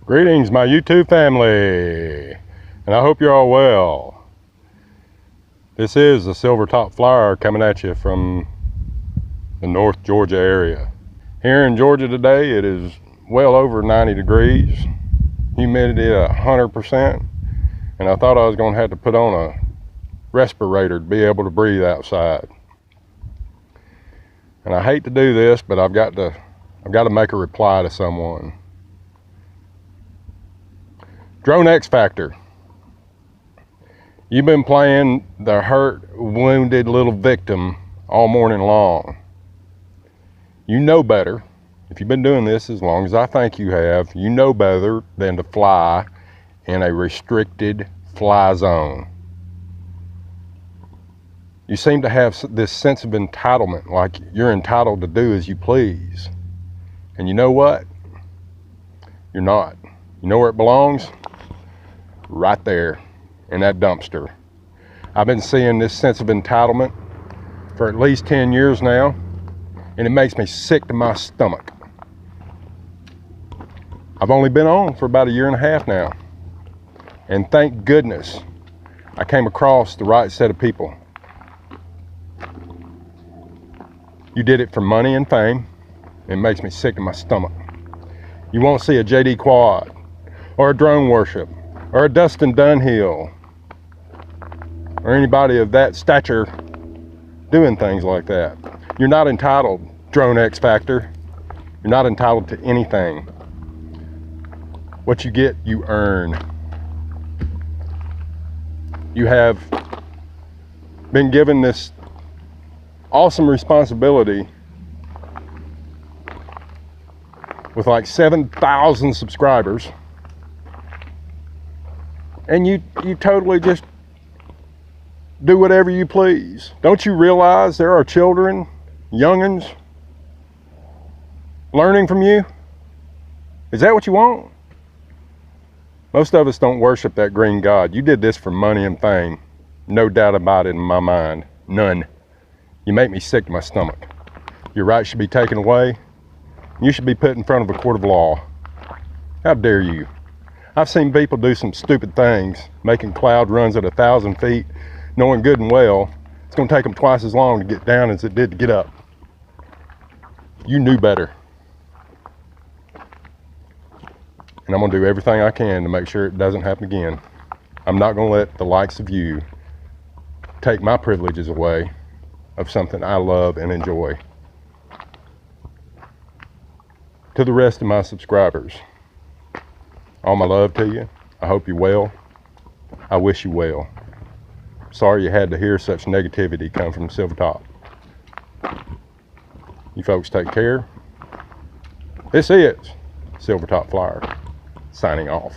Greetings, my YouTube family, and I hope you're all well. This is the Silver Top Flyer coming at you from the North Georgia area. Here in Georgia today, it is well over 90 degrees, humidity at 100%, and I thought I was going to have to put on a respirator to be able to breathe outside. And I hate to do this, but I've got to make a reply to someone. Drone X Factor. You've been playing the hurt, wounded little victim all morning long. You know better. If you've been doing this as long as I think you have, you know better than to fly in a restricted fly zone. You seem to have this sense of entitlement, like you're entitled to do as you please. And you know what? You're not. You know where it belongs? Right there in that dumpster. I've been seeing this sense of entitlement for at least 10 years now, and it makes me sick to my stomach. I've only been on for about 1.5 years now, and thank goodness I came across the right set of people. You did it for money and fame. It makes me sick to my stomach. You won't see a JD Quad or a Drone Worship or a Dustin Dunhill or anybody of that stature doing things like that. You're not entitled, Drone X Factor. You're not entitled to anything. What you get, you earn. You have been given this awesome responsibility with like 7,000 subscribers, and you totally just do whatever you please. Don't you realize there are children, youngins, learning from you? Is that what you want? Most of us don't worship that green God. You did this for money and fame. No doubt about it in my mind. None. You make me sick to my stomach. Your rights should be taken away. You should be put in front of a court of law. How dare you? I've seen people do some stupid things, making cloud runs at 1,000 feet, knowing good and well it's going to take them twice as long to get down as it did to get up. You knew better. And I'm going to do everything I can to make sure it doesn't happen again. I'm not going to let the likes of you take my privileges away of something I love and enjoy. To the rest of my subscribers, all my love to you. I hope you're well. I wish you well. Sorry you had to hear such negativity come from Silver Top. You folks take care. This is Silver Top Flyer, signing off.